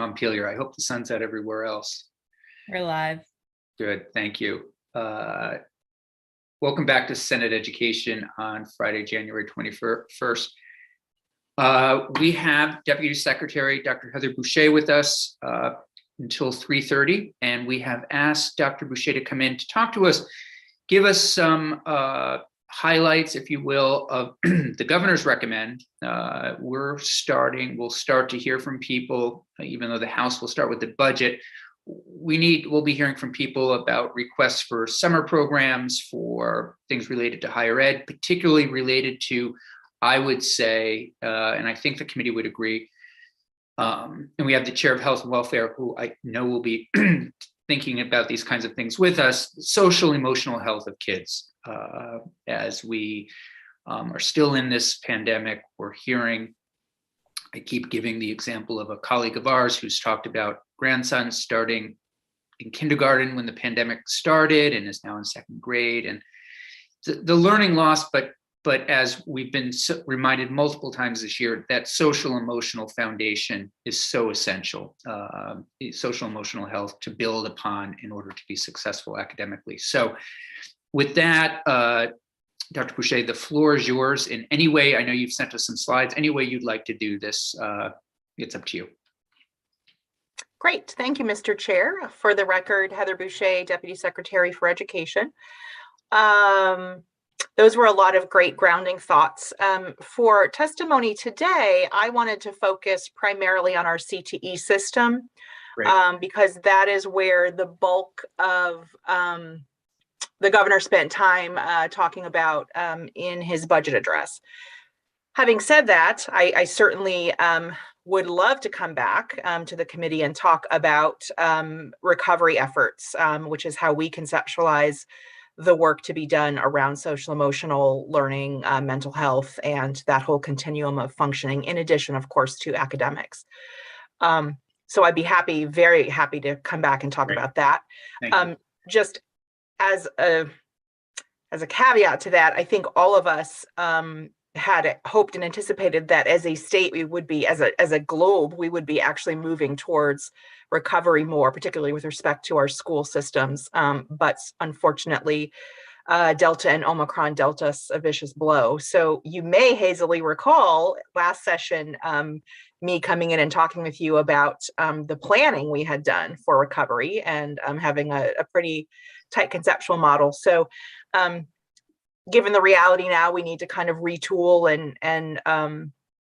Montpelier. I hope the sun's out everywhere else. We're live. Good, thank you. Welcome back to Senate Education on Friday, January 21st. We have Deputy Secretary Dr. Heather Boucher with us until 3:30, and we have asked Dr. Boucher to come in to talk to us, give us some highlights, if you will, of the governor's recommend. We'll start to hear from people, even though the House will start with the budget. We'll be hearing from people about requests for summer programs, for things related to higher ed, particularly related to, I would say, and I think the committee would agree, and we have the chair of health and welfare, who I know will be thinking about these kinds of things with us, social emotional health of kids. As we are still in this pandemic, we're hearing, I keep giving the example of a colleague of ours who's talked about grandson starting in kindergarten when the pandemic started and is now in second grade, and the learning loss, but as we've been reminded multiple times this year, that social emotional foundation is so essential, social emotional health to build upon in order to be successful academically. So with that, Dr. Boucher, the floor is yours. In any way, I know you've sent us some slides, any way you'd like to do this, it's up to you. Great, thank you, Mr. Chair. For the record, Heather Boucher, Deputy Secretary for Education. Those were a lot of great grounding thoughts. For testimony today, I wanted to focus primarily on our CTE system, because that is where the bulk of the governor spent time talking about in his budget address. Having said that, I certainly would love to come back to the committee and talk about recovery efforts, which is how we conceptualize the work to be done around social emotional learning, mental health, and that whole continuum of functioning, in addition, of course, to academics. So I'd be very happy to come back and talk about that. Just as a caveat to that, I think all of us had hoped and anticipated that as a state, we would be, as a globe, we would be actually moving towards recovery more, particularly with respect to our school systems. But unfortunately, Delta and Omicron dealt us a vicious blow. So you may hazily recall last session, me coming in and talking with you about the planning we had done for recovery and having a pretty tight conceptual model. So given the reality now, we need to kind of retool and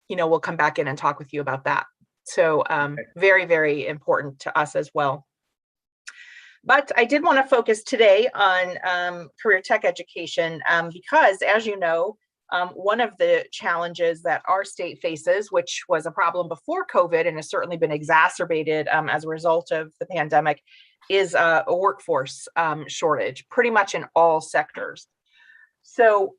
we'll come back in and talk with you about that. So very, very important to us as well. But I did want to focus today on career tech education because, as you know, one of the challenges that our state faces, which was a problem before COVID and has certainly been exacerbated as a result of the pandemic, is a workforce shortage, pretty much in all sectors. So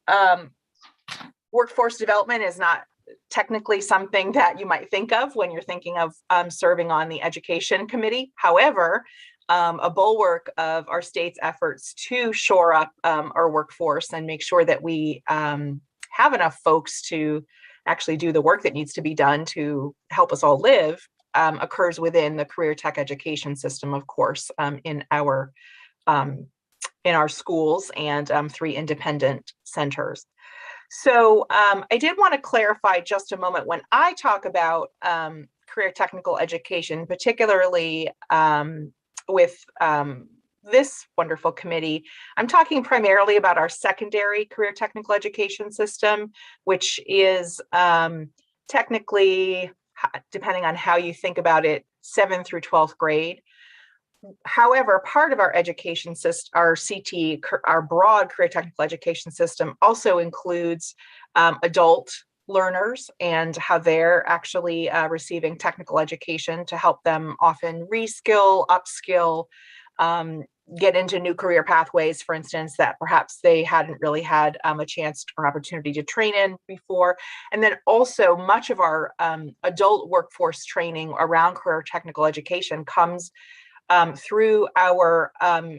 workforce development is not technically something that you might think of when you're thinking of serving on the education committee. However, a bulwark of our state's efforts to shore up our workforce and make sure that we have enough folks to actually do the work that needs to be done to help us all live occurs within the career tech education system, of course, in our schools and 3 independent centers. So I did want to clarify just a moment, when I talk about career technical education, particularly with this wonderful committee, I'm talking primarily about our secondary career technical education system, which is technically, depending on how you think about it, 7th through 12th grade. However, part of our education system, our CT, our broad career technical education system, also includes adult learners and how they're actually receiving technical education to help them often reskill, upskill, get into new career pathways, for instance, that perhaps they hadn't really had a chance or opportunity to train in before. And then also much of our adult workforce training around career technical education comes through our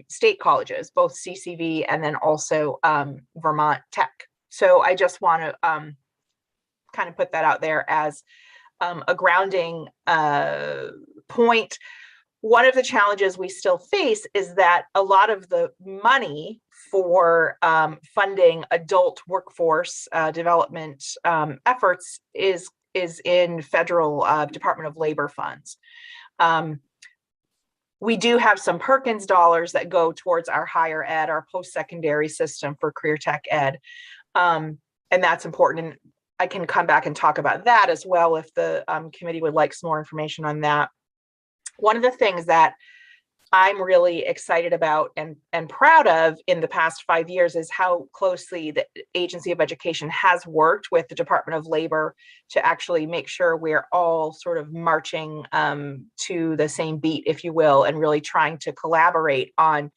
state colleges, both CCV and then also Vermont Tech. So I just want to kind of put that out there as a grounding point, one of the challenges we still face is that a lot of the money for funding adult workforce development efforts is in federal Department of Labor funds. We do have some Perkins dollars that go towards our higher ed, our post-secondary system for career tech ed. And that's important. And I can come back and talk about that as well if the committee would like some more information on that. One of the things that I'm really excited about and proud of in the past 5 years is how closely the Agency of Education has worked with the Department of Labor to actually make sure we're all sort of marching to the same beat, if you will, and really trying to collaborate on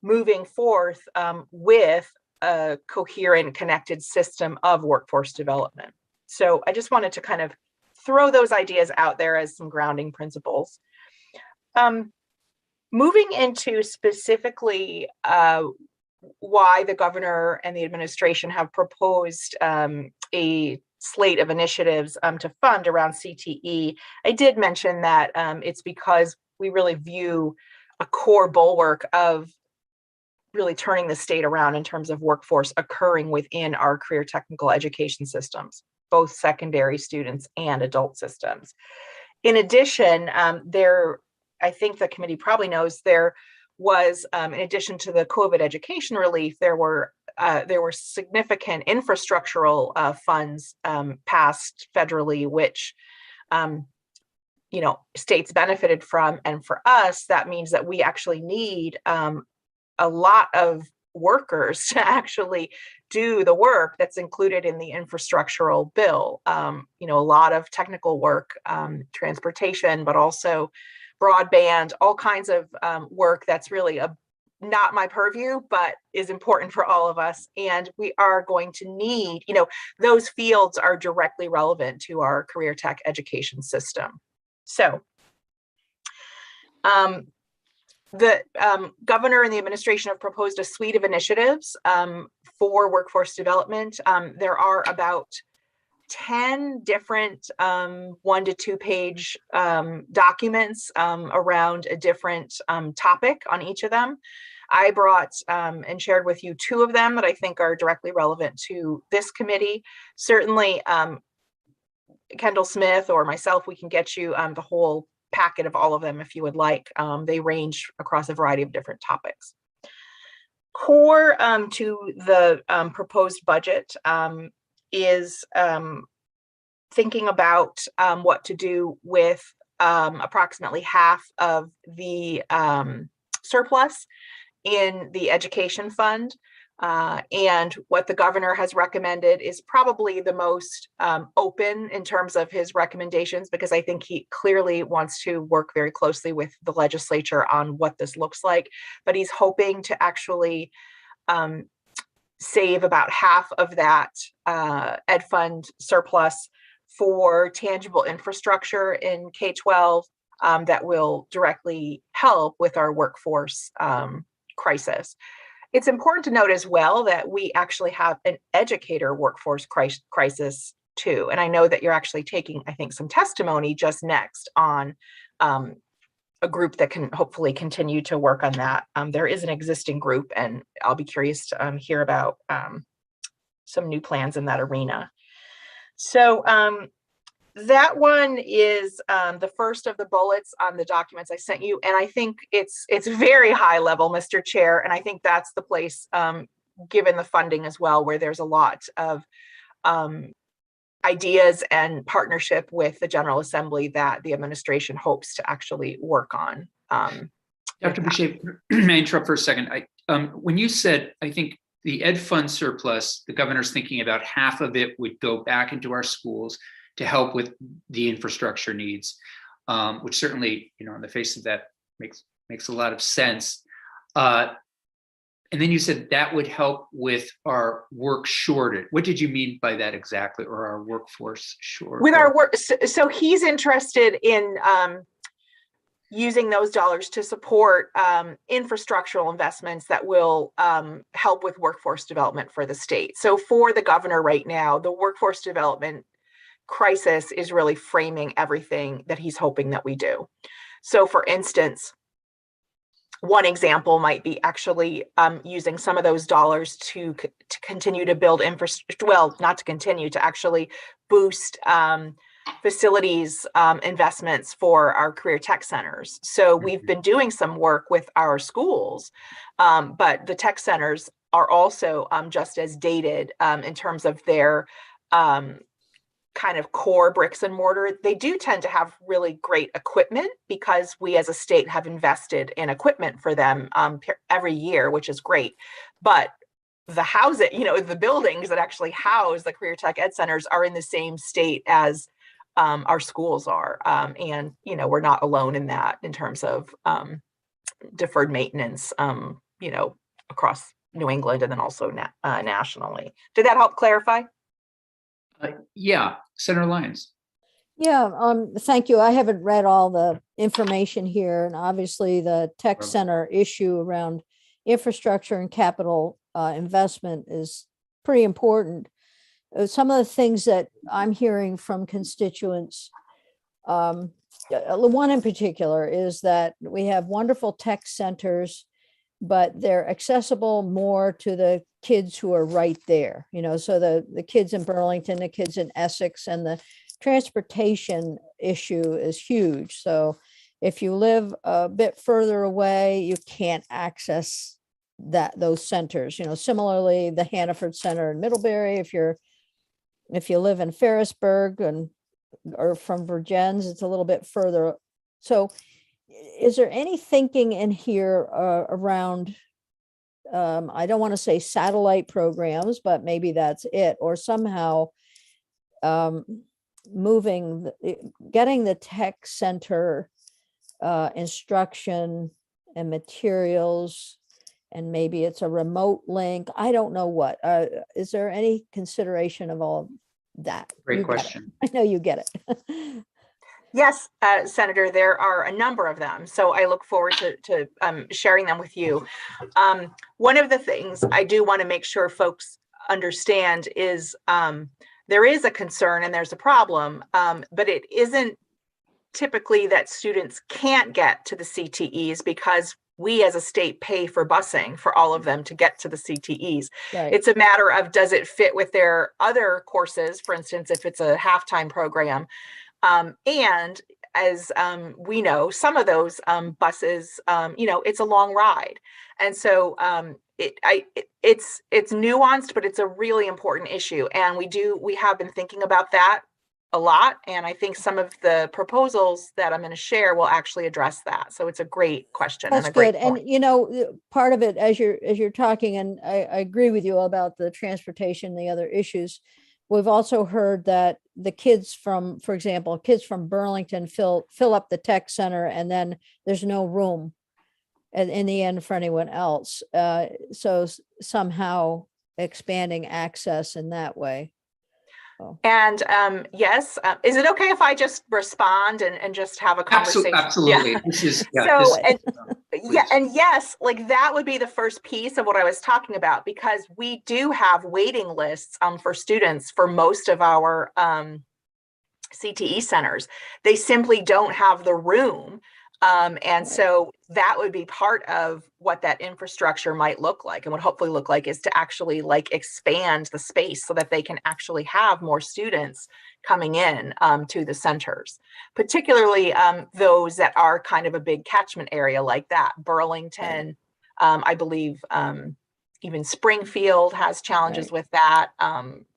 moving forth with a coherent, connected system of workforce development. So I just wanted to kind of throw those ideas out there as some grounding principles. Moving into specifically why the governor and the administration have proposed a slate of initiatives to fund around CTE, I did mention that it's because we really view a core bulwark of really turning the state around in terms of workforce occurring within our career technical education systems, both secondary students and adult systems. In addition, I think the committee probably knows there was, in addition to the COVID education relief, there were significant infrastructural funds passed federally, which states benefited from. And for us, that means that we actually need a lot of workers to actually do the work that's included in the infrastructural bill. A lot of technical work, transportation, but also broadband, all kinds of work that's really not my purview, but is important for all of us. And we are going to need, those fields are directly relevant to our career tech education system. So the governor and the administration have proposed a suite of initiatives for workforce development. There are about 10 different 1 to 2 page documents around a different topic on each of them. I brought and shared with you 2 of them that I think are directly relevant to this committee. Certainly, Kendall Smith or myself, we can get you the whole packet of all of them if you would like. They range across a variety of different topics. Core to the proposed budget is thinking about what to do with approximately half of the surplus in the education fund. And what the governor has recommended is probably the most open in terms of his recommendations, because I think he clearly wants to work very closely with the legislature on what this looks like. But he's hoping to actually save about half of that ed fund surplus for tangible infrastructure in K-12 that will directly help with our workforce crisis. It's important to note as well that we actually have an educator workforce crisis too. And I know that you're actually taking, I think, some testimony just next on a group that can hopefully continue to work on that. There is an existing group, and I'll be curious to hear about some new plans in that arena. So that one is the first of the bullets on the documents I sent you. And I think it's very high level, Mr. Chair. And I think that's the place, given the funding as well, where there's a lot of ideas and partnership with the General Assembly that the administration hopes to actually work on. Dr. Boucher, may I interrupt for a second? When you said, I think the ed fund surplus, the governor's thinking about half of it would go back into our schools to help with the infrastructure needs, which certainly, on the face of that makes a lot of sense. And then you said that would help with our work shortage. What did you mean by that exactly, or our workforce shortage? With our work, so he's interested in using those dollars to support infrastructural investments that will help with workforce development for the state. So for the governor right now, the workforce development crisis is really framing everything that he's hoping that we do. So for instance, one example might be actually using some of those dollars to continue to build infrastructure, well, not to continue, to actually boost facilities investments for our career tech centers. So we've been doing some work with our schools, but the tech centers are also just as dated in terms of their kind of core bricks and mortar. They do tend to have really great equipment because we as a state have invested in equipment for them every year, which is great. But the housing, the buildings that actually house the career tech ed centers are in the same state as our schools are. And, we're not alone in that in terms of deferred maintenance, across New England and then also nationally. Did that help clarify? Yeah, Senator Lyons. Yeah, thank you. I haven't read all the information here, and obviously the tech center issue around infrastructure and capital investment is pretty important. Some of the things that I'm hearing from constituents, one in particular is that we have wonderful tech centers, but they're accessible more to the kids who are right there, so the kids in Burlington, the kids in Essex, and the transportation issue is huge. So if you live a bit further away, you can't access those centers. Similarly, the Hannaford Center in Middlebury, if you live in Ferrisburg or from Virgins, it's a little bit further. So is there any thinking in here around, I don't want to say satellite programs, but maybe that's it, or somehow getting the tech center instruction and materials, and maybe it's a remote link. I don't know what. Is there any consideration of all that? Great question. I know you get it. Yes, Senator, there are a number of them. So I look forward to sharing them with you. One of the things I do want to make sure folks understand is there is a concern and there's a problem, but it isn't typically that students can't get to the CTEs because we as a state pay for busing for all of them to get to the CTEs. Right. It's a matter of, does it fit with their other courses? For instance, if it's a halftime program, and as we know, some of those buses, it's a long ride. And so it's nuanced, but it's a really important issue. And we have been thinking about that a lot. And I think some of the proposals that I'm going to share will actually address that. So it's a great question. That's and a great good. point. And, part of it, as you're talking, and I agree with you about the transportation and the other issues. We've also heard that the kids from, for example, kids from Burlington fill up the tech center, and then there's no room in the end for anyone else. So somehow expanding access in that way. And yes, is it okay if I just respond and just have a conversation? Absolutely. Yeah. This is, and yes, like that would be the first piece of what I was talking about, because we do have waiting lists for students for most of our CTE centers. They simply don't have the room. And so that would be part of what that infrastructure might look like, and would hopefully look like is to actually expand the space so that they can actually have more students coming in to the centers, particularly those that are kind of a big catchment area like that. Burlington, I believe even Springfield has challenges with that.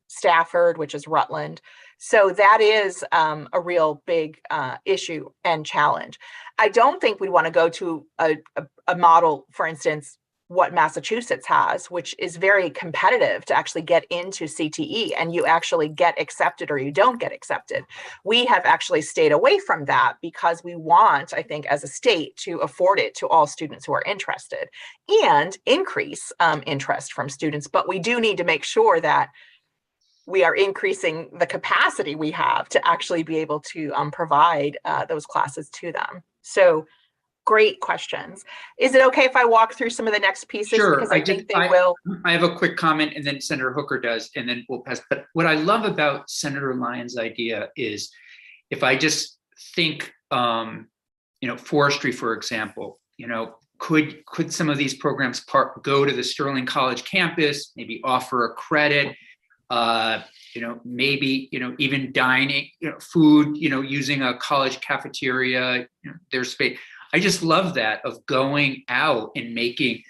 Stafford, which is Rutland. So that is a real big issue and challenge. I don't think we want to go to a model, for instance, what Massachusetts has, which is very competitive to actually get into CTE, and you actually get accepted or you don't get accepted. We have actually stayed away from that because we want, I think, as a state to afford it to all students who are interested and increase interest from students. But we do need to make sure that we are increasing the capacity we have to actually be able to provide those classes to them. So great questions. Is it okay if I walk through some of the next pieces? Sure. Because I think they will. I have a quick comment, and then Senator Hooker does, and then we'll pass. But what I love about Senator Lyons' idea is, if I just think, forestry, for example, could some of these programs go to the Sterling College campus, maybe offer a credit, maybe, even dining, food, using a college cafeteria, their space. I just love that, of going out and making,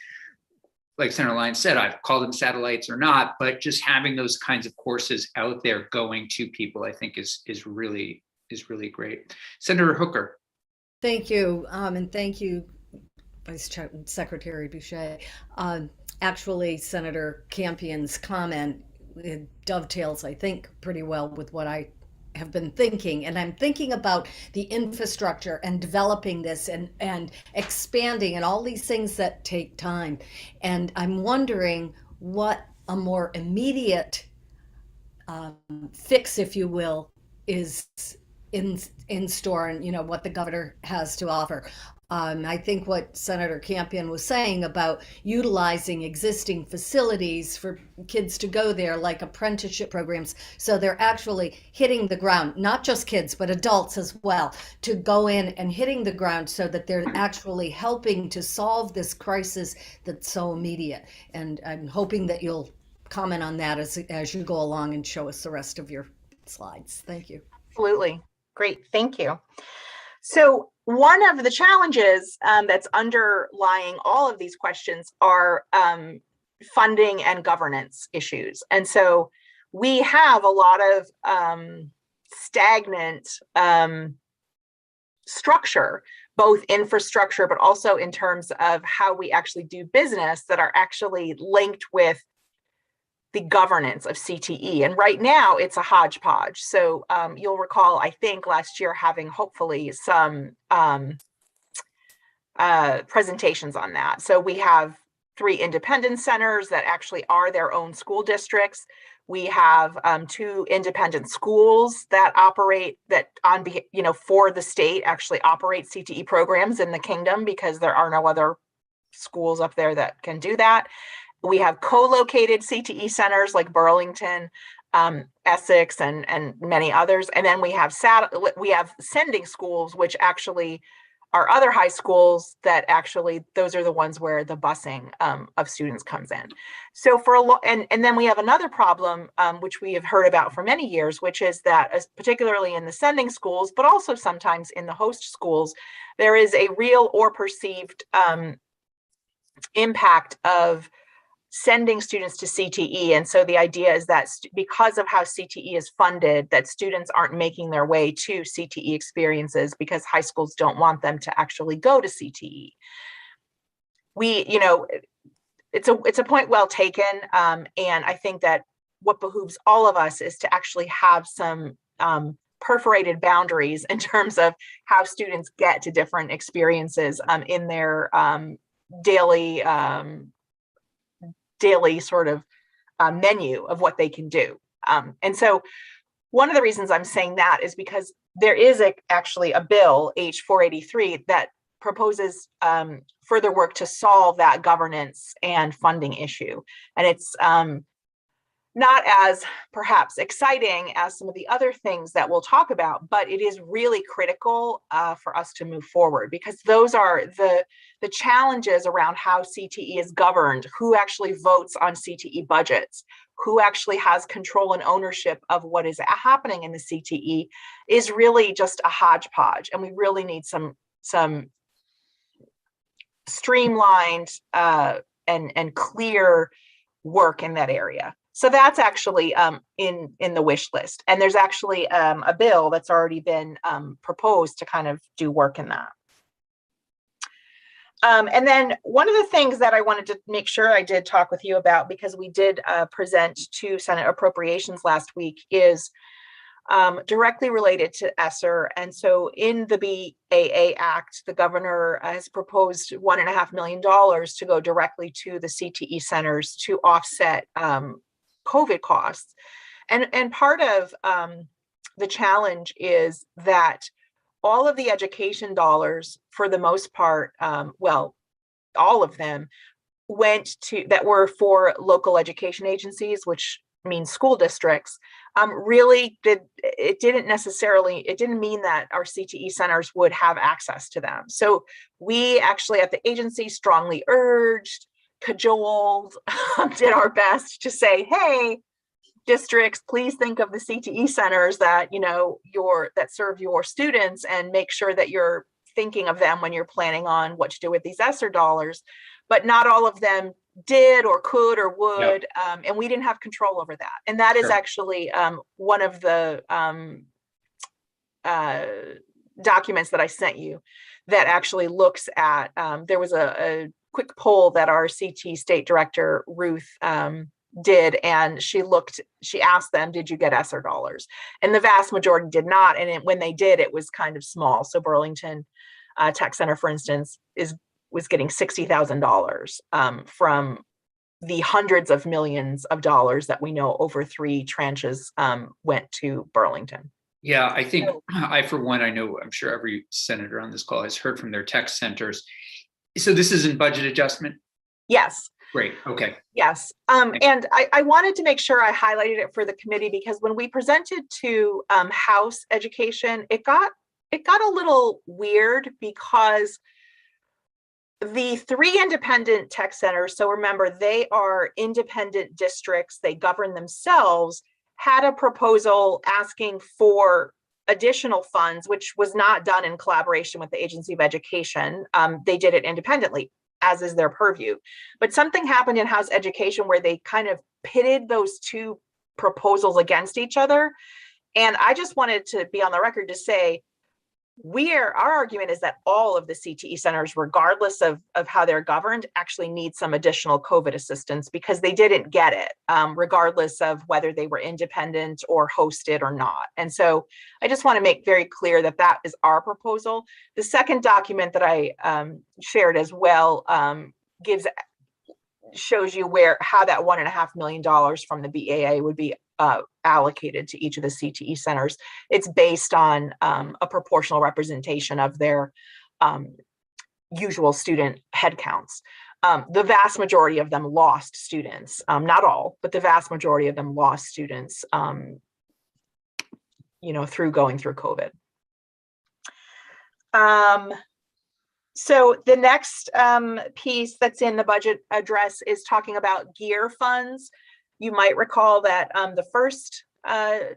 like Senator Lyons said, I've called them satellites or not, but just having those kinds of courses out there going to people, I think is really great. Senator Hooker. Thank you. And thank you, Secretary Boucher. Actually, Senator Campion's comment, it dovetails, I think, pretty well with what I have been thinking. And I'm thinking about the infrastructure and developing this and expanding and all these things that take time. And I'm wondering what a more immediate fix, if you will, is in store, and what the governor has to offer. I think what Senator Campion was saying about utilizing existing facilities for kids to go there, like apprenticeship programs, so they're actually hitting the ground, not just kids, but adults as well, to go in and hitting the ground so that they're actually helping to solve this crisis that's so immediate. And I'm hoping that you'll comment on that as you go along and show us the rest of your slides. Thank you. Absolutely. Great. Thank you. So one of the challenges that's underlying all of these questions are funding and governance issues. And so we have a lot of stagnant structure, both infrastructure, but also in terms of how we actually do business, that are actually linked with the governance of CTE. And right now it's a hodgepodge. So you'll recall, I think last year, having hopefully some presentations on that. So we have 3 independent centers that actually are their own school districts. We have 2 independent schools that operate, that for the state actually operate CTE programs in the kingdom, because there are no other schools up there that can do that. We have co-located CTE centers like Burlington, Essex, and many others. And then we have sending schools, which actually are other high schools that actually, those are the ones where the busing of students comes in. So and then we have another problem, which we have heard about for many years, which is that, particularly in the sending schools, but also sometimes in the host schools, there is a real or perceived impact of sending students to CTE. And so the idea is that because of how CTE is funded, that students aren't making their way to CTE experiences because high schools don't want them to actually go to CTE. It's a point well taken. And I think that what behooves all of us is to actually have some perforated boundaries in terms of how students get to different experiences in their daily sort of menu of what they can do. And so one of the reasons I'm saying that is because there is actually a bill, H483, that proposes further work to solve that governance and funding issue. And it's not as perhaps exciting as some of the other things that we'll talk about, but it is really critical for us to move forward, because those are the challenges around how CTE is governed, who actually votes on CTE budgets, who actually has control and ownership of what is happening in the CTE, is really just a hodgepodge. And we really need some streamlined and clear work in that area. So that's actually in the wish list. And there's actually a bill that's already been proposed to kind of do work in that. And then one of the things that I wanted to make sure I did talk with you about, because we did present to Senate Appropriations last week, is directly related to ESSER. And so in the BAA Act, the governor has proposed $1.5 million to go directly to the CTE centers to offset COVID costs. And part of the challenge is that all of the education dollars, for the most part, well, all of them went to, that were for local education agencies, which means school districts, it didn't mean that our CTE centers would have access to them. So we actually at the agency strongly urged, cajoled, did our best to say, hey, districts, please think of the CTE centers that, that serve your students, and make sure that you're thinking of them when you're planning on what to do with these ESSER dollars. But not all of them did or could or would, and we didn't have control over that. And that is actually one of the documents that I sent you that actually looks at, there was a quick poll that our CT state director, Ruth, did, and she asked them, did you get ESSER dollars? And the vast majority did not. And when they did, it was kind of small. So Burlington Tech Center, for instance, was getting $60,000 from the hundreds of millions of dollars that we know over 3 tranches went to Burlington. Yeah, I think for one, I'm sure every senator on this call has heard from their tech centers. So this is in budget adjustment? Yes. Great. Okay. Yes. And I wanted to make sure I highlighted it for the committee, because when we presented to House Education, it got a little weird, because the 3 independent tech centers, so remember, they are independent districts, they govern themselves, had a proposal asking for additional funds, which was not done in collaboration with the Agency of Education. They did it independently, as is their purview. But something happened in House Education where they kind of pitted those 2 proposals against each other. And I just wanted to be on the record to say, our argument is that all of the CTE centers, regardless of how they're governed, actually need some additional COVID assistance, because they didn't get it, regardless of whether they were independent or hosted or not. And so I just want to make very clear that that is our proposal. The second document that I shared as well shows you how that $1.5 million from the BAA would be allocated to each of the CTE centers. It's based on a proportional representation of their usual student headcounts. The vast majority of them lost students, not all, but the vast majority of them lost students, through going through COVID. So the next piece that's in the budget address is talking about GEAR funds. You might recall that the first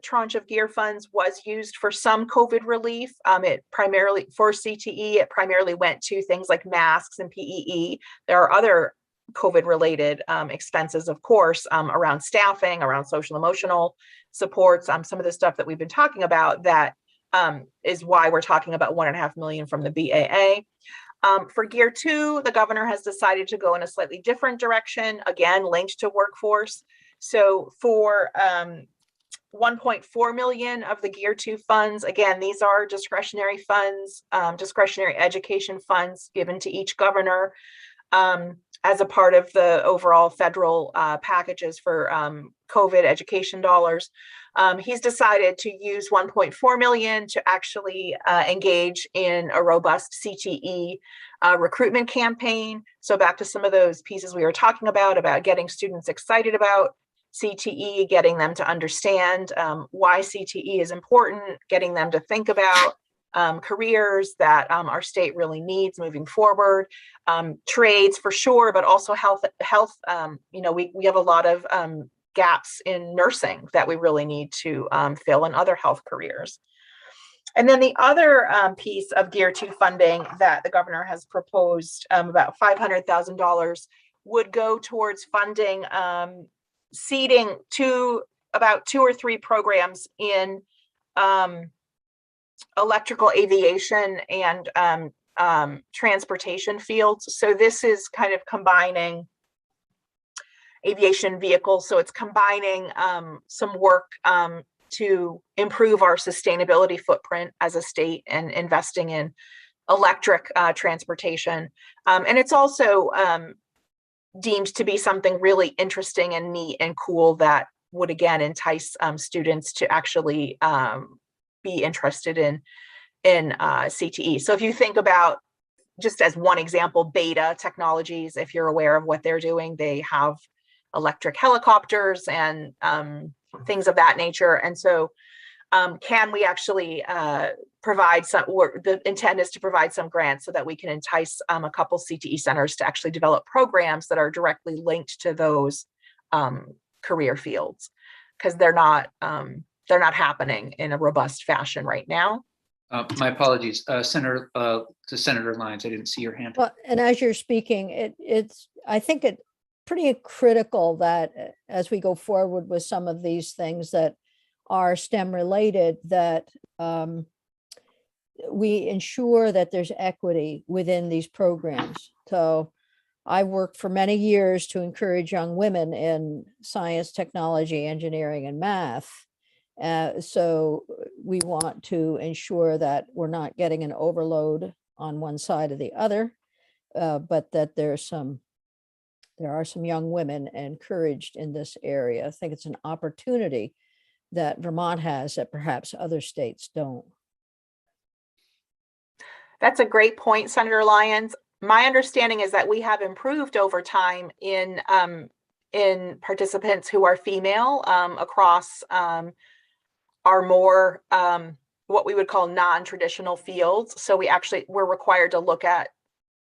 tranche of GEAR funds was used for some COVID relief. It primarily, for CTE, it primarily went to things like masks and PEE. There are other COVID-related expenses, of course, around staffing, around social emotional supports, some of the stuff that we've been talking about. That is why we're talking about $1.5 million from the BAA. For GEAR 2, the governor has decided to go in a slightly different direction, again, linked to workforce. So for 1.4 million of the GEAR 2 funds, again, these are discretionary funds, discretionary education funds given to each governor as a part of the overall federal packages for COVID education dollars. He's decided to use 1.4 million to actually engage in a robust CTE recruitment campaign. So back to some of those pieces we were talking about getting students excited about CTE, getting them to understand why CTE is important, getting them to think about careers that our state really needs moving forward, trades for sure, but also health. We have a lot of gaps in nursing that we really need to fill, in other health careers. And then the other piece of GEAR 2 funding that the governor has proposed, about $500,000, would go towards funding seeding about 2 or 3 programs in electrical aviation and transportation fields. So this is kind of combining aviation vehicles. So it's combining some work to improve our sustainability footprint as a state and investing in electric transportation. And it's also deemed to be something really interesting and neat and cool that would, again, entice students to actually be interested in CTE. So if you think about, just as one example, Beta Technologies, if you're aware of what they're doing, they have electric helicopters and things of that nature. And so can we actually provide some, or the intent is to provide some grants so that we can entice a couple CTE centers to actually develop programs that are directly linked to those career fields, because they're not happening in a robust fashion right now. My apologies, Senator, to Senator Lyons, I didn't see your hand. Well, and as you're speaking, I think it's pretty critical that as we go forward with some of these things that are STEM related, that we ensure that there's equity within these programs. So I worked for many years to encourage young women in science, technology, engineering, and math. So we want to ensure that we're not getting an overload on one side or the other, but that there are some young women encouraged in this area. I think it's an opportunity that Vermont has that perhaps other states don't. That's a great point, Senator Lyons. My understanding is that we have improved over time in participants who are female across our more what we would call non-traditional fields. So we're required to look at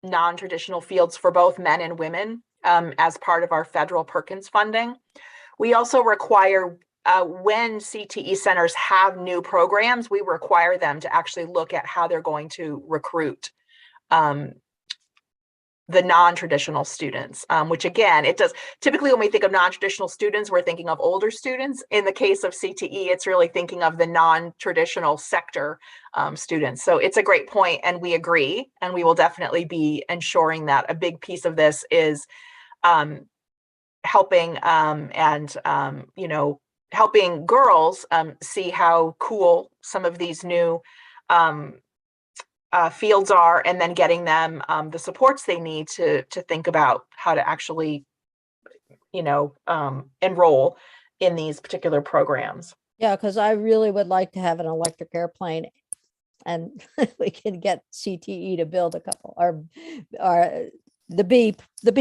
non-traditional fields for both men and women as part of our federal Perkins funding. We also require, when CTE centers have new programs, we require them to actually look at how they're going to recruit the non-traditional students, which again, it does. Typically, when we think of non-traditional students, we're thinking of older students. In the case of CTE, it's really thinking of the non-traditional sector students. So it's a great point, and we agree, and we will definitely be ensuring that a big piece of this is helping helping girls see how cool some of these new fields are, and then getting them the supports they need to think about how to actually, enroll in these particular programs. Yeah, because I really would like to have an electric airplane, and we can get CTE to build a couple, or the B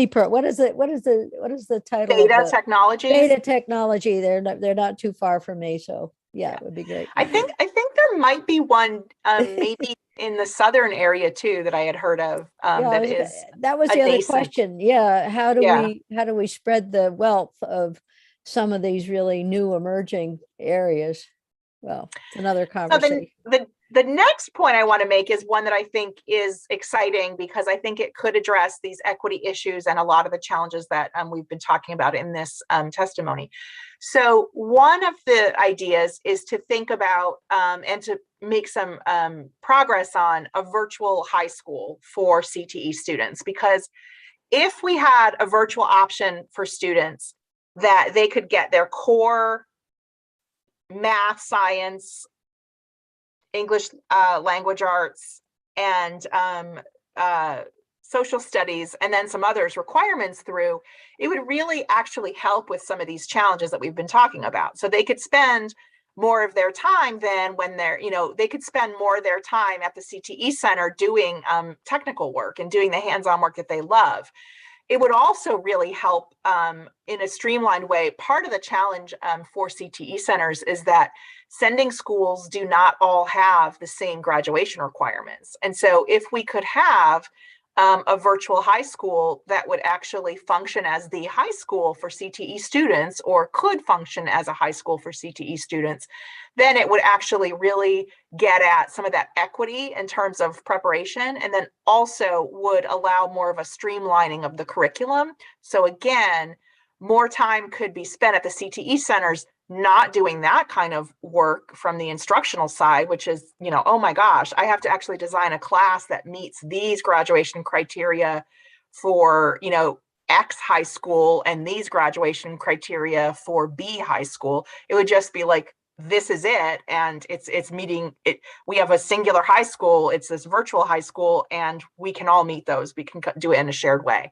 pro. What is the title? Beta Technologies. Beta Technology. They're not too far from me, so yeah, it would be great. I think there might be one maybe in the southern area too that I had heard of. That was the other question. Yeah, how do we spread the wealth of some of these really new emerging areas? Well, it's another conversation. So the next point I want to make is one that I think is exciting, because I think it could address these equity issues and a lot of the challenges that we've been talking about in this testimony. So one of the ideas is to think about and to make some progress on a virtual high school for CTE students, because if we had a virtual option for students that they could get their core math, science, English language arts, and social studies, and then some others requirements through, it would really actually help with some of these challenges that we've been talking about. So they could spend more of their time than when they could spend more of their time at the CTE center doing technical work and doing the hands-on work that they love. It would also really help in a streamlined way. Part of the challenge for CTE centers is that sending schools do not all have the same graduation requirements. And so if we could have a virtual high school that would actually function as the high school for CTE students, or could function as a high school for CTE students, then it would actually really get at some of that equity in terms of preparation, and then also would allow more of a streamlining of the curriculum. So again, more time could be spent at the CTE centers not doing that kind of work from the instructional side, which is, oh my gosh, I have to actually design a class that meets these graduation criteria for, X high school and these graduation criteria for B high school. It would just be like, this is it, and it's meeting it. We have a singular high school, it's this virtual high school, and we can all meet those. We can do it in a shared way.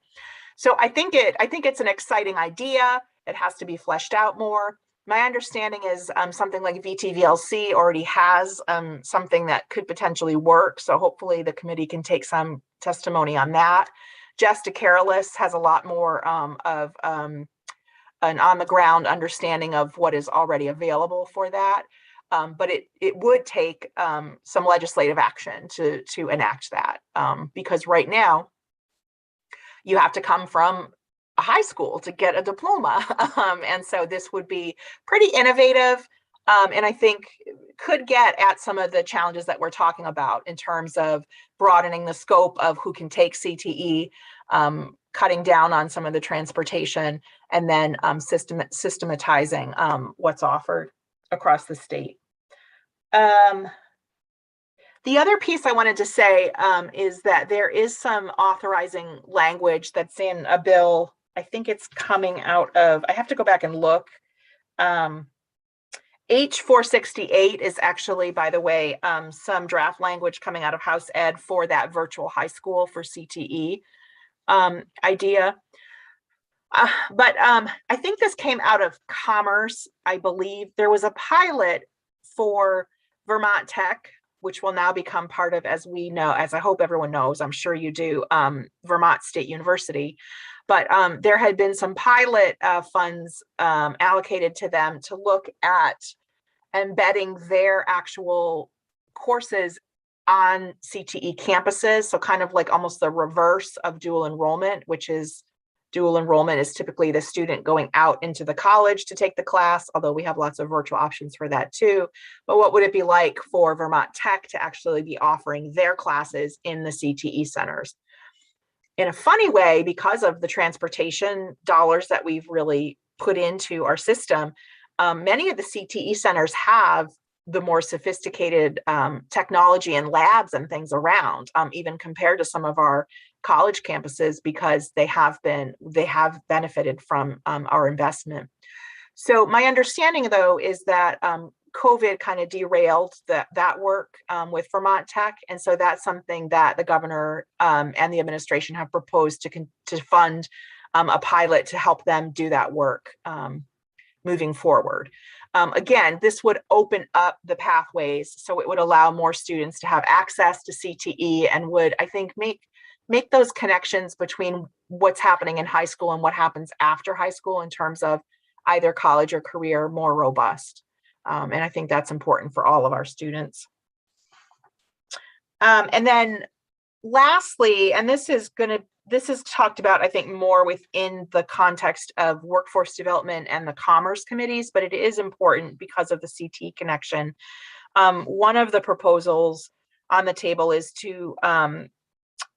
So I think it's an exciting idea. It has to be fleshed out more. My understanding is something like VTVLC already has something that could potentially work. So hopefully the committee can take some testimony on that. Just Carolus has a lot more of an on the ground understanding of what is already available for that. But it would take some legislative action to enact that, because right now you have to come from a high school to get a diploma. And so this would be pretty innovative, and I think could get at some of the challenges that we're talking about in terms of broadening the scope of who can take CTE, cutting down on some of the transportation, and then systematizing what's offered across the state. The other piece I wanted to say is that there is some authorizing language that's in a bill. I think it's coming out of, I have to go back and look. H468 is actually, by the way, some draft language coming out of House Ed for that virtual high school for CTE idea. But I think this came out of Commerce, I believe. There was a pilot for Vermont Tech, which will now become part of, as we know, as I hope everyone knows, I'm sure you do, Vermont State University. But there had been some pilot funds allocated to them to look at embedding their actual courses on CTE campuses. So kind of like almost the reverse of dual enrollment, which is dual enrollment is typically the student going out into the college to take the class, although we have lots of virtual options for that too. But what would it be like for Vermont Tech to actually be offering their classes in the CTE centers? In a funny way, because of the transportation dollars that we've really put into our system, many of the CTE centers have the more sophisticated technology and labs and things around, even compared to some of our college campuses, because they have benefited from our investment. So my understanding, though, is that COVID kind of derailed that work with Vermont Tech, and so that's something that the governor and the administration have proposed to fund a pilot to help them do that work moving forward. Again, this would open up the pathways, so it would allow more students to have access to CTE, and would, I think, make those connections between what's happening in high school and what happens after high school in terms of either college or career more robust. And I think that's important for all of our students. And then lastly, and this is talked about, I think, more within the context of workforce development and the commerce committees, but it is important because of the CT connection. One of the proposals on the table is to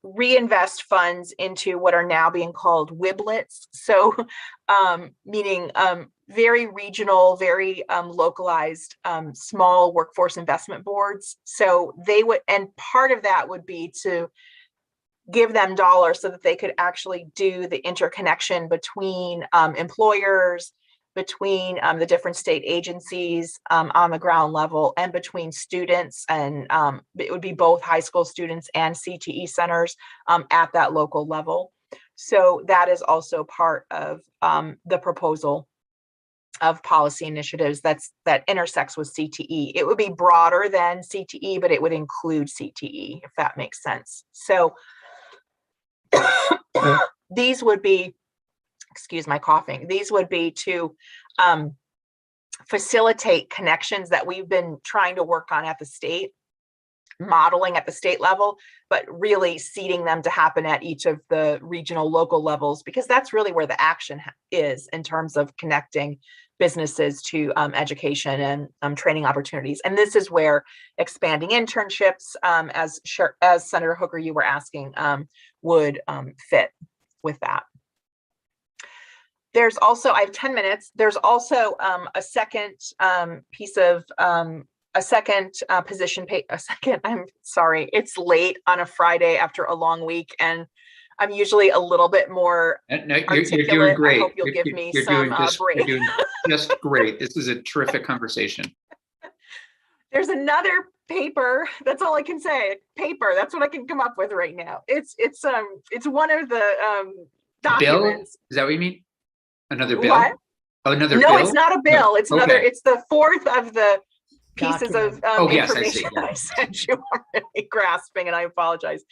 reinvest funds into what are now being called WIBLETs. So meaning very regional, very localized, small workforce investment boards. So they would, and part of that would be to give them dollars so that they could actually do the interconnection between employers, between the different state agencies on the ground level, and between students. And it would be both high school students and CTE centers at that local level. So that is also part of the proposal of policy initiatives that intersects with CTE. It would be broader than CTE, but it would include CTE, if that makes sense. So these would be, excuse my coughing, these would be to facilitate connections that we've been trying to work on at the state, modeling at the state level, but really seeding them to happen at each of the regional local levels, because that's really where the action is in terms of connecting businesses to education and training opportunities. And this is where expanding internships, as Senator Hooker, you were asking, would fit with that. There's also, I have 10 minutes. There's also a second piece of, I'm sorry, it's late on a Friday after a long week, and I'm usually a little bit more articulate. You're doing great. I hope you'll give me some break. You're doing just great. This is a terrific conversation. There's another paper. That's all I can say. Paper. That's what I can come up with right now. It's one of the documents. Bill? Is that what you mean? Another bill? What? Oh, another No, bill? it's not a bill. It's another, Okay. it's the fourth of the pieces of Oh, yes, I see. information that I sent you. I'm really grasping, and I apologize.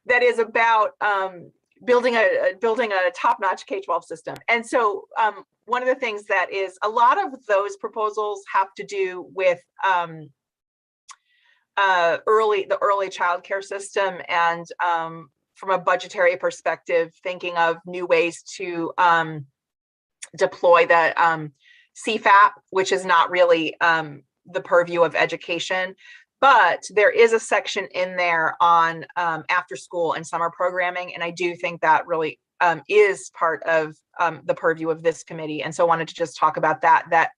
That is about building a top-notch K-12 system. And so one of the things that is, a lot of those proposals have to do with the early childcare system, and from a budgetary perspective, thinking of new ways to deploy the CFAP, which is not really the purview of education. But there is a section in there on after school and summer programming. And I do think that really is part of the purview of this committee. And so I wanted to just talk about that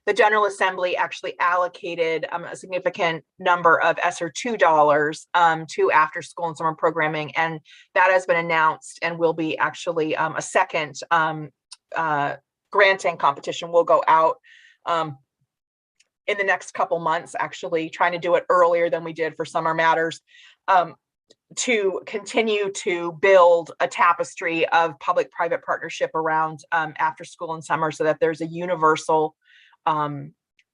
the General Assembly actually allocated a significant number of ESSER II dollars to after school and summer programming. And that has been announced, and will be actually a second granting competition will go out in the next couple months, actually trying to do it earlier than we did for Summer Matters, to continue to build a tapestry of public-private partnership around after school and summer, so that there's a universal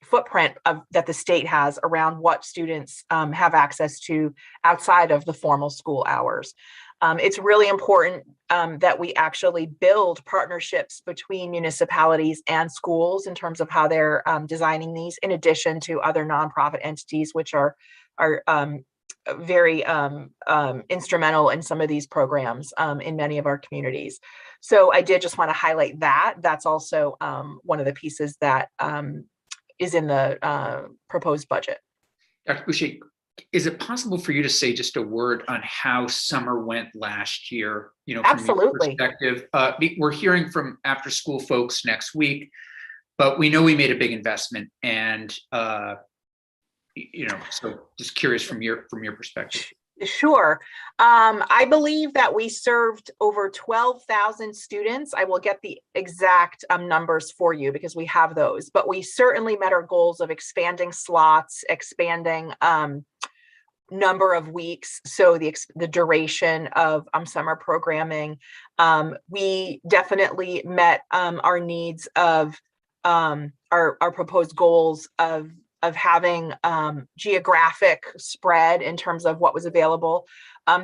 footprint that the state has around what students have access to outside of the formal school hours. It's really important that we actually build partnerships between municipalities and schools in terms of how they're designing these, in addition to other nonprofit entities, which are very instrumental in some of these programs in many of our communities. So I did just want to highlight that. That's also one of the pieces that is in the proposed budget. Dr. Boucher, is it possible for you to say just a word on how summer went last year? You know, from Absolutely. your perspective, we're hearing from after school folks next week, but we know we made a big investment, and so just curious from your perspective. Sure. I believe that we served over 12,000 students. I will get the exact numbers for you because we have those, but we certainly met our goals of expanding slots, expanding number of weeks, so the duration of summer programming. We definitely met our needs of our proposed goals of having geographic spread in terms of what was available.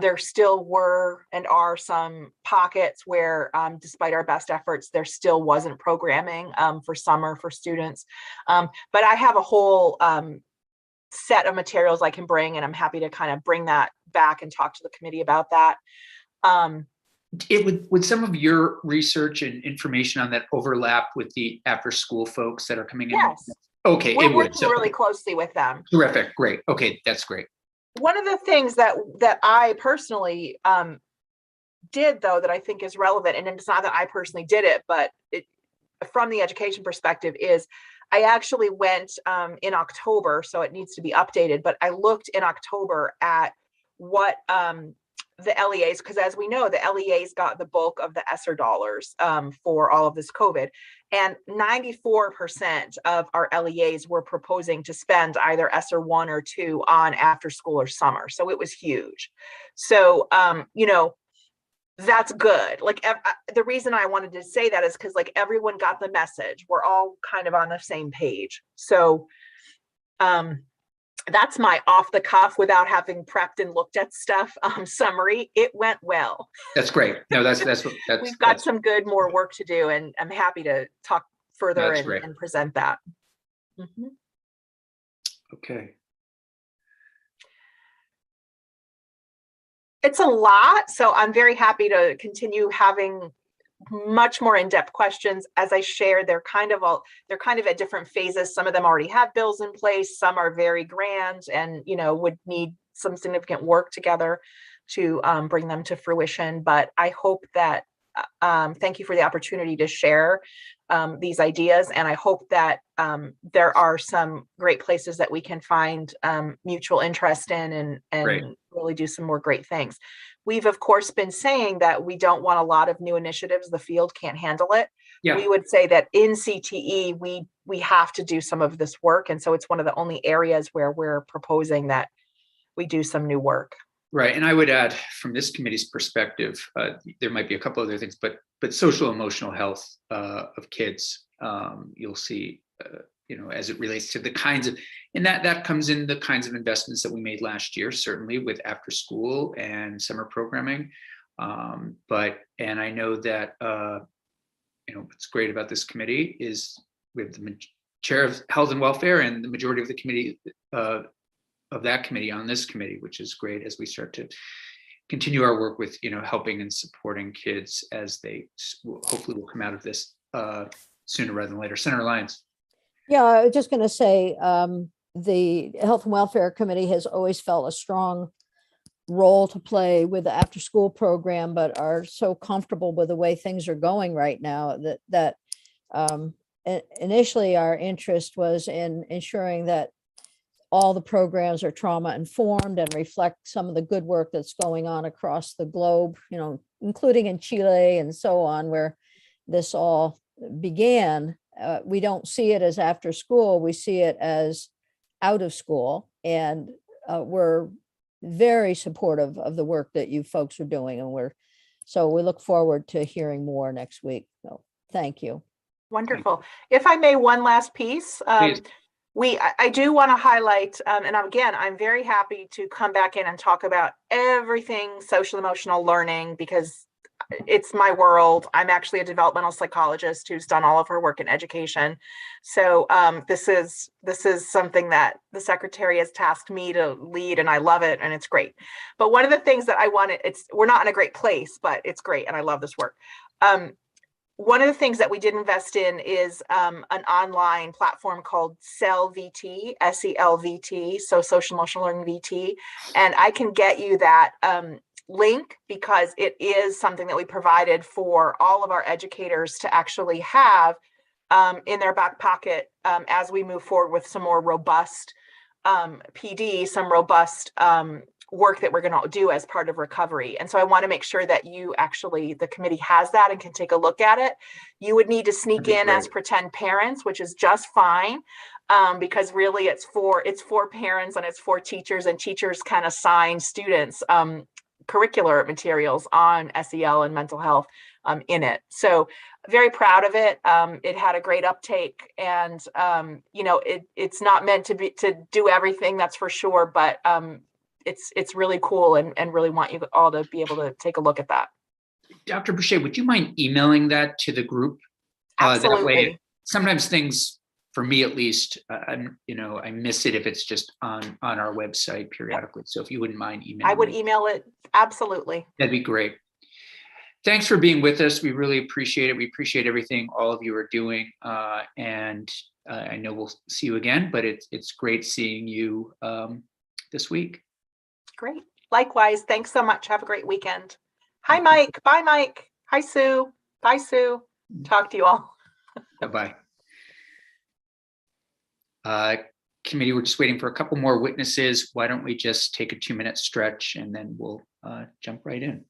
There still were and are some pockets where, despite our best efforts, there still wasn't programming for summer for students. But I have a whole set of materials I can bring, and I'm happy to kind of bring that back and talk to the committee about that. Would some of your research and information on that overlap with the after school folks that are coming in? Yes. Okay, we're working really closely with them. Terrific, great. Okay, that's great. One of the things that I personally did, though, that I think is relevant, and it's not that I personally did it, but from the education perspective, is I actually went in October, so it needs to be updated, but I looked in October at what the LEAs, because as we know, the LEAs got the bulk of the ESSER dollars for all of this COVID, and 94% of our LEAs were proposing to spend either ESSER 1 or 2 on after school or summer. So it was huge. So, that's good. Like the reason I wanted to say that is because like everyone got the message. We're all kind of on the same page. So, that's my off the cuff, without having prepped and looked at stuff summary. It went well. That's great. No, that's we've got some more work to do, and I'm happy to talk further and present that. Mm-hmm. Okay. It's a lot, so I'm very happy to continue having much more in-depth questions. As I shared, they're kind of at different phases. Some of them already have bills in place. Some are very grand and would need some significant work together to bring them to fruition. But I hope that thank you for the opportunity to share these ideas, and I hope that there are some great places that we can find mutual interest in and really do some more great things. We've of course been saying that we don't want a lot of new initiatives. The field can't handle it. Yeah. We would say that in CTE we have to do some of this work, and so it's one of the only areas where we're proposing that we do some new work. Right, and I would add, from this committee's perspective, there might be a couple other things, but social emotional health of kids you'll see, as it relates to the kinds of, and that comes in the kinds of investments that we made last year, certainly with after school and summer programming. And I know that, what's great about this committee is we have the chair of health and welfare and the majority of the committee of that committee on this committee, which is great as we start to continue our work with, helping and supporting kids as they hopefully will come out of this sooner rather than later. Senator Lyons. Yeah, I was just going to say the Health and Welfare Committee has always felt a strong role to play with the after school program, but are so comfortable with the way things are going right now that initially our interest was in ensuring that all the programs are trauma informed and reflect some of the good work that's going on across the globe, including in Chile and so on, where this all began. We don't see it as after school, we see it as out of school, and we're very supportive of the work that you folks are doing, and we look forward to hearing more next week. So thank you. Wonderful. If I may, one last piece. I do want to highlight, and again, I'm very happy to come back in and talk about everything social emotional learning, because it's my world. I'm actually a developmental psychologist who's done all of her work in education. So this is something that the secretary has tasked me to lead, and I love it, and it's great. But one of the things that I wanted, we're not in a great place, but it's great, and I love this work. One of the things that we did invest in is an online platform called SELVT, SELVT, so Social Emotional Learning VT. And I can get you that link, because it is something that we provided for all of our educators to actually have in their back pocket as we move forward with some more robust PD, some robust work that we're going to do as part of recovery. And so I want to make sure that the committee has that and can take a look at it. You would need to sneak in as pretend parents, which is just fine, because really it's for parents and it's for teachers, and teachers can assign students curricular materials on SEL and mental health in it. So very proud of it. It had a great uptake, and it's not meant to do everything, that's for sure, but it's really cool, and really want you all to be able to take a look at that. Dr. Boucher, would you mind emailing that to the group? Absolutely. That way, sometimes things, for me at least, I miss it if it's just on our website periodically. So if you wouldn't mind emailing, I would email it. Absolutely. That'd be great. Thanks for being with us. We really appreciate it. We appreciate everything all of you are doing. And I know we'll see you again, but it's great seeing you this week. Great. Likewise. Thanks so much. Have a great weekend. Hi, Mike. Bye, Mike. Hi, Sue. Bye, Sue. Talk to you all. Bye-bye. Committee, we're just waiting for a couple more witnesses. Why don't we just take a 2-minute stretch and then we'll jump right in.